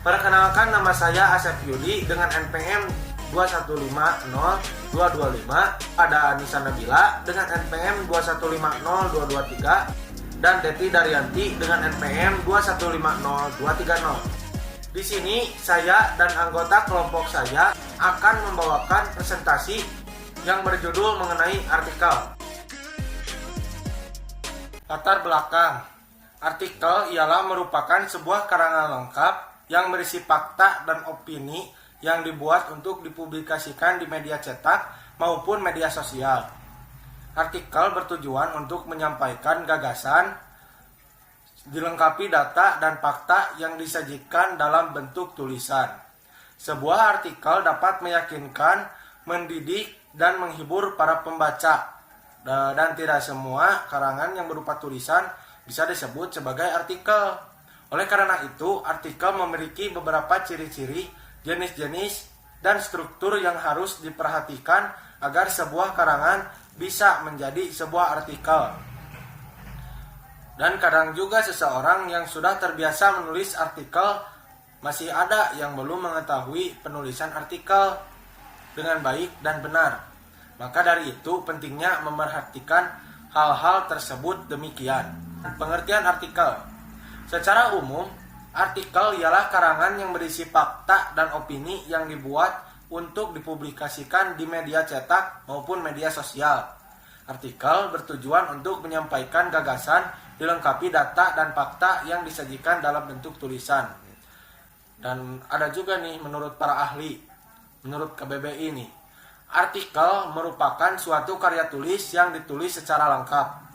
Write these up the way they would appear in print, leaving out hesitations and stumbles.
Perkenalkan, nama saya Asep Yudi dengan NPM 2150225. Ada Anissa Nabila dengan NPM 2150223 dan Teti Daryanti dengan NPM 2150230. Di sini saya dan anggota kelompok saya akan membawakan presentasi yang berjudul mengenai artikel. Latar belakang. Artikel ialah merupakan sebuah karangan lengkap yang berisi fakta dan opini yang dibuat untuk dipublikasikan di media cetak maupun media sosial. Artikel bertujuan untuk menyampaikan gagasan, dilengkapi data dan fakta yang disajikan dalam bentuk tulisan. Sebuah artikel dapat meyakinkan, mendidik, dan menghibur para pembaca. Dan tidak semua karangan yang berupa tulisan bisa disebut sebagai artikel. Oleh karena itu, artikel memiliki beberapa ciri-ciri, jenis-jenis, dan struktur yang harus diperhatikan agar sebuah karangan bisa menjadi sebuah artikel. Dan kadang juga seseorang yang sudah terbiasa menulis artikel masih ada yang belum mengetahui penulisan artikel dengan baik dan benar. Maka dari itu pentingnya memerhatikan hal-hal tersebut demikian. Pengertian artikel. Secara umum, artikel ialah karangan yang berisi fakta dan opini yang dibuat untuk dipublikasikan di media cetak maupun media sosial. Artikel bertujuan untuk menyampaikan gagasan, dilengkapi data dan fakta yang disajikan dalam bentuk tulisan. Dan ada juga nih menurut para ahli, menurut KBBI nih, artikel merupakan suatu karya tulis yang ditulis secara lengkap.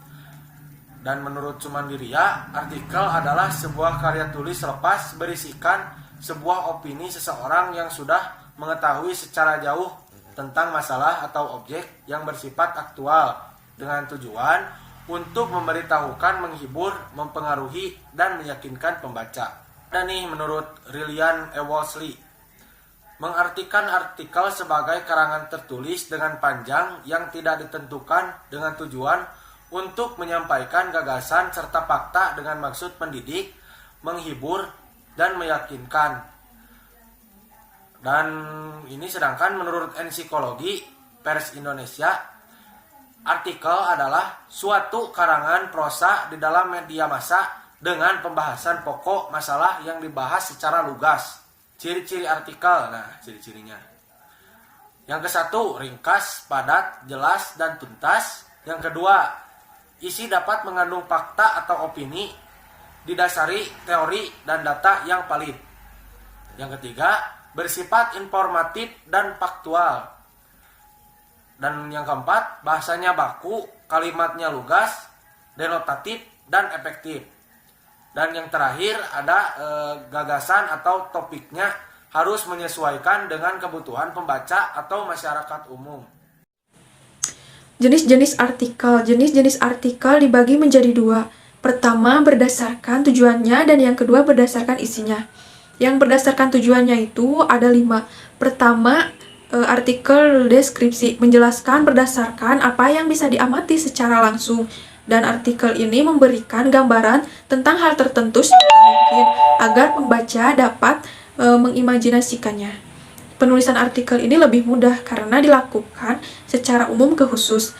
Dan menurut Sumandiria, artikel adalah sebuah karya tulis lepas berisikan sebuah opini seseorang yang sudah mengetahui secara jauh tentang masalah atau objek yang bersifat aktual dengan tujuan untuk memberitahukan, menghibur, mempengaruhi, dan meyakinkan pembaca. Dan nih menurut Rillian Ewolsey, mengartikan artikel sebagai karangan tertulis dengan panjang yang tidak ditentukan dengan tujuan untuk menyampaikan gagasan serta fakta dengan maksud mendidik, menghibur, dan meyakinkan. Dan ini sedangkan menurut Ensiklogi Pers Indonesia, artikel adalah suatu karangan prosa di dalam media massa dengan pembahasan pokok masalah yang dibahas secara lugas. Ciri-ciri artikel, nah ciri-cirinya. Yang ke-1, ringkas, padat, jelas, dan tuntas. Yang kedua, isi dapat mengandung fakta atau opini, didasari teori dan data yang valid. Yang ketiga, bersifat informatif dan faktual. Dan yang keempat, bahasanya baku, kalimatnya lugas, denotatif, dan efektif. Dan yang terakhir ada gagasan atau topiknya harus menyesuaikan dengan kebutuhan pembaca atau masyarakat umum. Jenis-jenis artikel. Jenis-jenis artikel dibagi menjadi dua. Pertama, berdasarkan tujuannya, dan yang kedua berdasarkan isinya. Yang berdasarkan tujuannya itu ada 5. Pertama, artikel deskripsi, menjelaskan berdasarkan apa yang bisa diamati secara langsung. Dan artikel ini memberikan gambaran tentang hal tertentu sebisa mungkin agar pembaca dapat mengimajinasikannya. Penulisan artikel ini lebih mudah karena dilakukan secara umum ke khusus.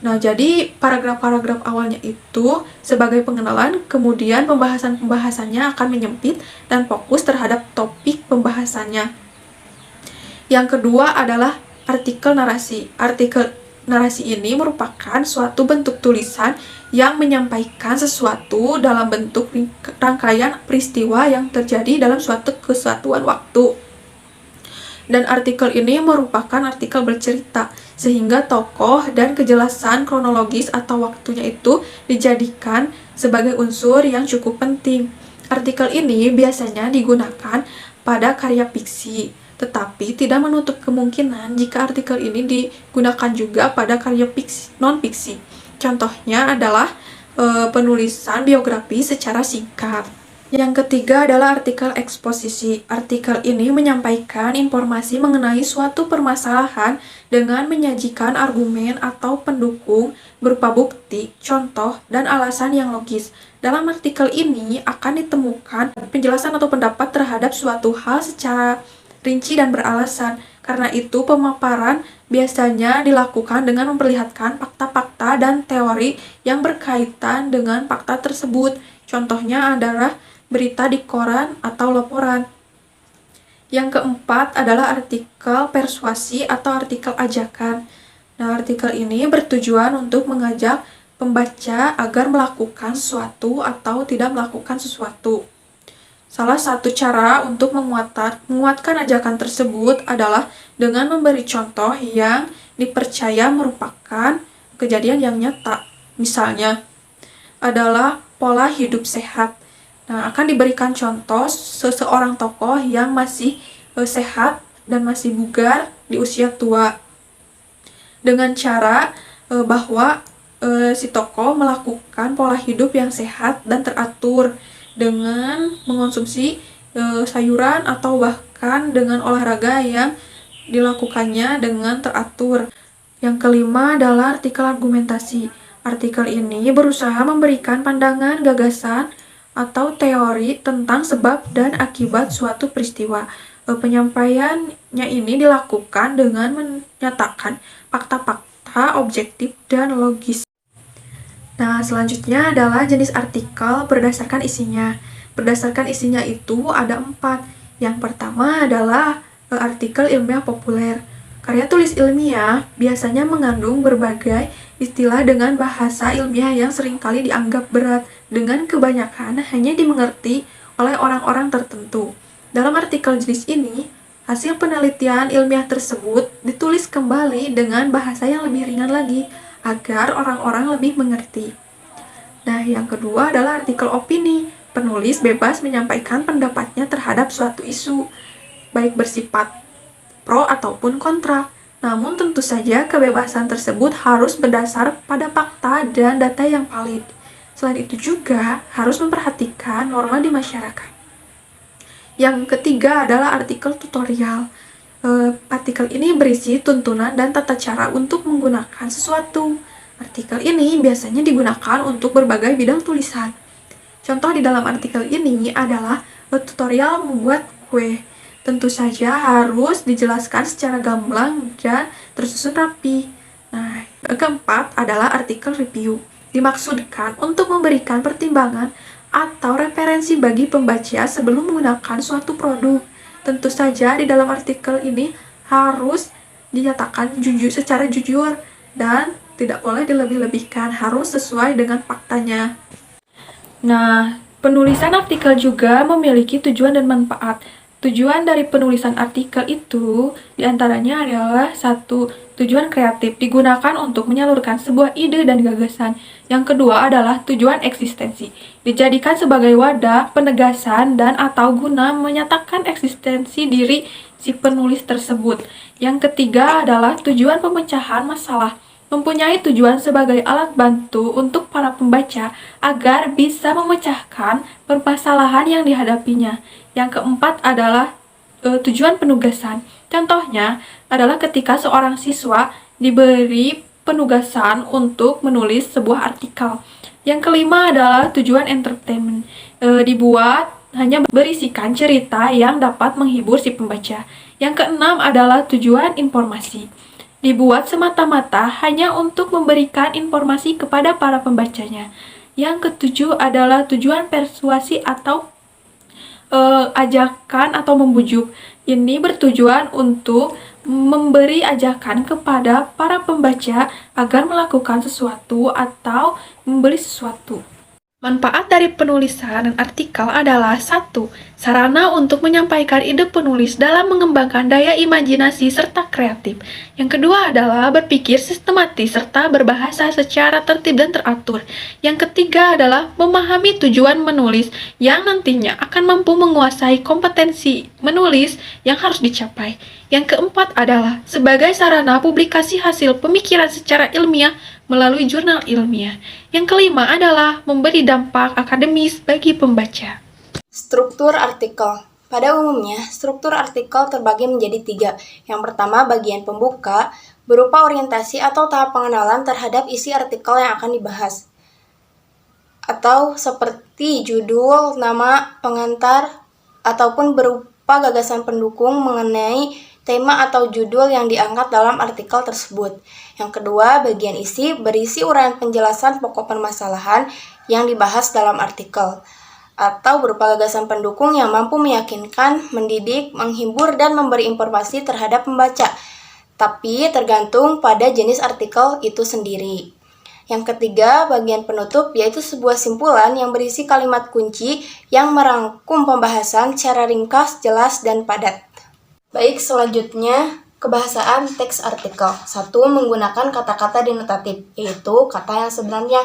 Nah, jadi paragraf-paragraf awalnya itu sebagai pengenalan, kemudian pembahasan-pembahasannya akan menyempit dan fokus terhadap topik pembahasannya. Yang kedua adalah artikel narasi. Artikel narasi ini merupakan suatu bentuk tulisan yang menyampaikan sesuatu dalam bentuk rangkaian peristiwa yang terjadi dalam suatu kesatuan waktu. Dan artikel ini merupakan artikel bercerita, sehingga tokoh dan kejelasan kronologis atau waktunya itu dijadikan sebagai unsur yang cukup penting. Artikel ini biasanya digunakan pada karya fiksi, tetapi tidak menutup kemungkinan jika artikel ini digunakan juga pada karya non-fiksi. Contohnya adalah penulisan biografi secara singkat. Yang ketiga adalah artikel eksposisi. Artikel ini menyampaikan informasi mengenai suatu permasalahan dengan menyajikan argumen atau pendukung berupa bukti, contoh, dan alasan yang logis. Dalam artikel ini akan ditemukan penjelasan atau pendapat terhadap suatu hal secara rinci dan beralasan. Karena itu, pemaparan biasanya dilakukan dengan memperlihatkan fakta-fakta dan teori yang berkaitan dengan fakta tersebut. Contohnya adalah berita di koran atau laporan. Yang keempat adalah artikel persuasi atau artikel ajakan. Nah, artikel ini bertujuan untuk mengajak pembaca agar melakukan sesuatu atau tidak melakukan sesuatu. Salah satu cara untuk menguatkan ajakan tersebut adalah dengan memberi contoh yang dipercaya merupakan kejadian yang nyata. Misalnya adalah pola hidup sehat. Nah, akan diberikan contoh seseorang tokoh yang masih sehat dan masih bugar di usia tua. Dengan cara bahwa si tokoh melakukan pola hidup yang sehat dan teratur dengan mengonsumsi sayuran atau bahkan dengan olahraga yang dilakukannya dengan teratur. Yang kelima adalah artikel argumentasi. Artikel ini berusaha memberikan pandangan, gagasan, atau teori tentang sebab dan akibat suatu peristiwa. Penyampaiannya ini dilakukan dengan menyatakan fakta-fakta objektif dan logis. Nah, selanjutnya adalah jenis artikel berdasarkan isinya. Berdasarkan isinya itu ada 4. Yang pertama adalah artikel ilmiah populer. Karya tulis ilmiah biasanya mengandung berbagai istilah dengan bahasa ilmiah yang seringkali dianggap berat, dengan kebanyakan hanya dimengerti oleh orang-orang tertentu. Dalam artikel jenis ini, hasil penelitian ilmiah tersebut ditulis kembali dengan bahasa yang lebih ringan lagi, agar orang-orang lebih mengerti. Nah, yang kedua adalah artikel opini. Penulis bebas menyampaikan pendapatnya terhadap suatu isu, baik bersifat pro ataupun kontra. Namun tentu saja kebebasan tersebut harus berdasar pada fakta dan data yang valid. Selain itu juga harus memperhatikan norma di masyarakat. Yang ketiga adalah artikel tutorial. Artikel ini berisi tuntunan dan tata cara untuk menggunakan sesuatu. Artikel ini biasanya digunakan untuk berbagai bidang tulisan. Contoh di dalam artikel ini adalah tutorial membuat kue. Tentu saja harus dijelaskan secara gamblang dan tersusun rapi. Nah, yang keempat adalah artikel review. Dimaksudkan untuk memberikan pertimbangan atau referensi bagi pembaca sebelum menggunakan suatu produk. Tentu saja di dalam artikel ini harus dinyatakan secara jujur dan tidak boleh dilebih-lebihkan, harus sesuai dengan faktanya. Nah, penulisan artikel juga memiliki tujuan dan manfaat. Tujuan dari penulisan artikel itu diantaranya adalah 1. Tujuan kreatif, digunakan untuk menyalurkan sebuah ide dan gagasan. Yang kedua adalah tujuan eksistensi, dijadikan sebagai wadah penegasan dan atau guna menyatakan eksistensi diri si penulis tersebut. Yang ketiga adalah tujuan pemecahan masalah, mempunyai tujuan sebagai alat bantu untuk para pembaca agar bisa memecahkan permasalahan yang dihadapinya. Yang keempat adalah tujuan penugasan. Contohnya adalah ketika seorang siswa diberi penugasan untuk menulis sebuah artikel. Yang kelima adalah tujuan entertainment. Dibuat hanya berisikan cerita yang dapat menghibur si pembaca. Yang keenam adalah tujuan informasi. Dibuat semata-mata hanya untuk memberikan informasi kepada para pembacanya. Yang ketujuh adalah tujuan persuasi atau ajakan atau membujuk. Ini bertujuan untuk memberi ajakan kepada para pembaca agar melakukan sesuatu atau membeli sesuatu. Manfaat dari penulisan artikel adalah 1. Sarana untuk menyampaikan ide penulis dalam mengembangkan daya imajinasi serta kreatif. Yang kedua adalah berpikir sistematis serta berbahasa secara tertib dan teratur. Yang ketiga adalah memahami tujuan menulis yang nantinya akan mampu menguasai kompetensi menulis yang harus dicapai. Yang keempat adalah sebagai sarana publikasi hasil pemikiran secara ilmiah melalui jurnal ilmiah. Yang kelima adalah memberi dampak akademis bagi pembaca. Struktur artikel. Pada umumnya, struktur artikel terbagi menjadi 3. Yang pertama, bagian pembuka, berupa orientasi atau tahap pengenalan terhadap isi artikel yang akan dibahas. Atau seperti judul, nama, pengantar, ataupun berupa gagasan pendukung mengenai tema atau judul yang diangkat dalam artikel tersebut. Yang kedua, bagian isi berisi uraian penjelasan pokok permasalahan yang dibahas dalam artikel, atau berupa gagasan pendukung yang mampu meyakinkan, mendidik, menghibur, dan memberi informasi terhadap pembaca, tapi tergantung pada jenis artikel itu sendiri. Yang ketiga, bagian penutup, yaitu sebuah simpulan yang berisi kalimat kunci yang merangkum pembahasan secara ringkas, jelas, dan padat. Baik, selanjutnya kebahasaan teks artikel. 1. Menggunakan kata-kata denotatif, yaitu kata yang sebenarnya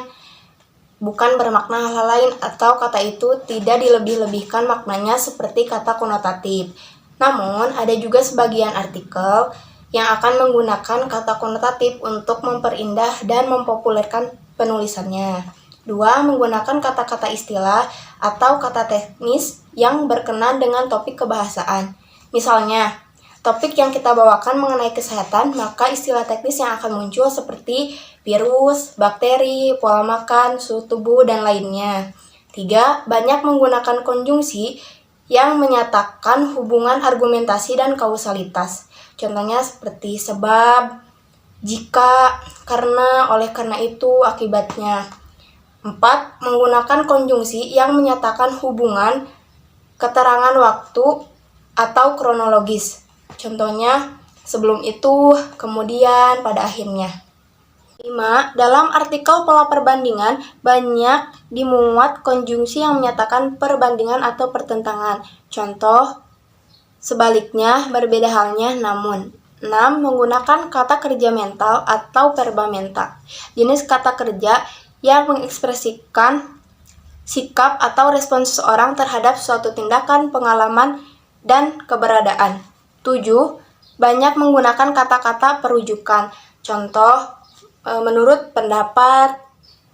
bukan bermakna hal-hal lain, atau kata itu tidak dilebih-lebihkan maknanya seperti kata konotatif. Namun, ada juga sebagian artikel yang akan menggunakan kata konotatif untuk memperindah dan mempopulerkan penulisannya. 2. Menggunakan kata-kata istilah atau kata teknis yang berkenan dengan topik kebahasaan. Misalnya, topik yang kita bawakan mengenai kesehatan, maka istilah teknis yang akan muncul seperti virus, bakteri, pola makan, suhu tubuh, dan lainnya. 3. Banyak menggunakan konjungsi yang menyatakan hubungan argumentasi dan kausalitas. Contohnya seperti sebab, jika, karena, oleh karena itu, akibatnya. 4. Menggunakan konjungsi yang menyatakan hubungan keterangan waktu atau kronologis. Contohnya, sebelum itu, kemudian, pada akhirnya. 5. Dalam artikel pola perbandingan banyak dimuat konjungsi yang menyatakan perbandingan atau pertentangan. Contoh, sebaliknya, berbeda halnya, namun. 6. Menggunakan kata kerja mental atau verba mental. Jenis kata kerja yang mengekspresikan sikap atau respons seseorang terhadap suatu tindakan, pengalaman, dan keberadaan. 7. Banyak menggunakan kata-kata perujukan. Contoh, menurut pendapat,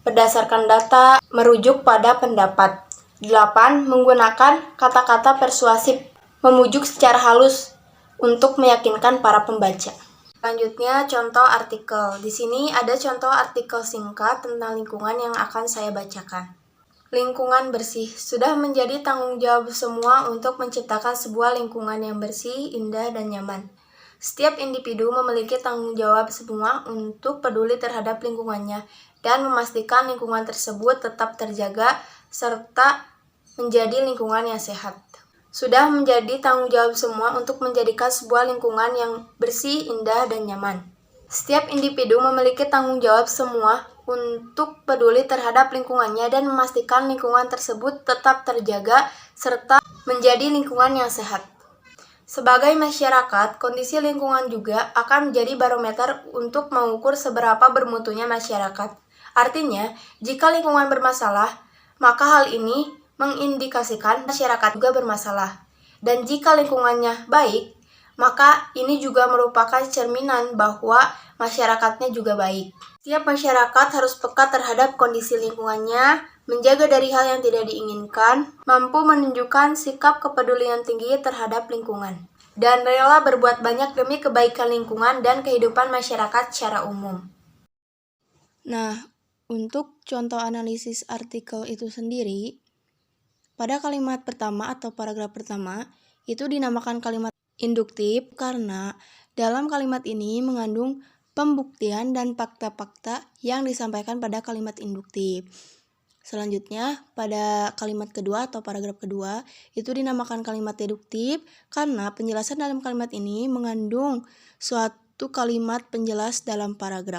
berdasarkan data, merujuk pada pendapat. 8. Menggunakan kata-kata persuasif, memujuk secara halus untuk meyakinkan para pembaca. Selanjutnya, contoh artikel. Di sini ada contoh artikel singkat tentang lingkungan yang akan saya bacakan. Lingkungan bersih sudah menjadi tanggung jawab semua untuk menciptakan sebuah lingkungan yang bersih, indah, dan nyaman. Setiap individu memiliki tanggung jawab semua untuk peduli terhadap lingkungannya dan memastikan lingkungan tersebut tetap terjaga serta menjadi lingkungan yang sehat. Sudah menjadi tanggung jawab semua untuk menjadikan sebuah lingkungan yang bersih, indah, dan nyaman. Setiap individu memiliki tanggung jawab semua untuk peduli terhadap lingkungannya dan memastikan lingkungan tersebut tetap terjaga serta menjadi lingkungan yang sehat. Sebagai masyarakat, kondisi lingkungan juga akan menjadi barometer untuk mengukur seberapa bermutunya masyarakat. Artinya, jika lingkungan bermasalah, maka hal ini mengindikasikan masyarakat juga bermasalah. Dan jika lingkungannya baik, maka ini juga merupakan cerminan bahwa masyarakatnya juga baik. Setiap masyarakat harus peka terhadap kondisi lingkungannya, menjaga dari hal yang tidak diinginkan, mampu menunjukkan sikap kepedulian tinggi terhadap lingkungan, dan rela berbuat banyak demi kebaikan lingkungan dan kehidupan masyarakat secara umum. Nah, untuk contoh analisis artikel itu sendiri, pada kalimat pertama atau paragraf pertama, itu dinamakan kalimat induktif karena dalam kalimat ini mengandung pembuktian dan fakta-fakta yang disampaikan pada kalimat induktif. Selanjutnya, pada kalimat kedua atau paragraf kedua, itu dinamakan kalimat deduktif karena penjelasan dalam kalimat ini mengandung suatu kalimat penjelas dalam paragraf.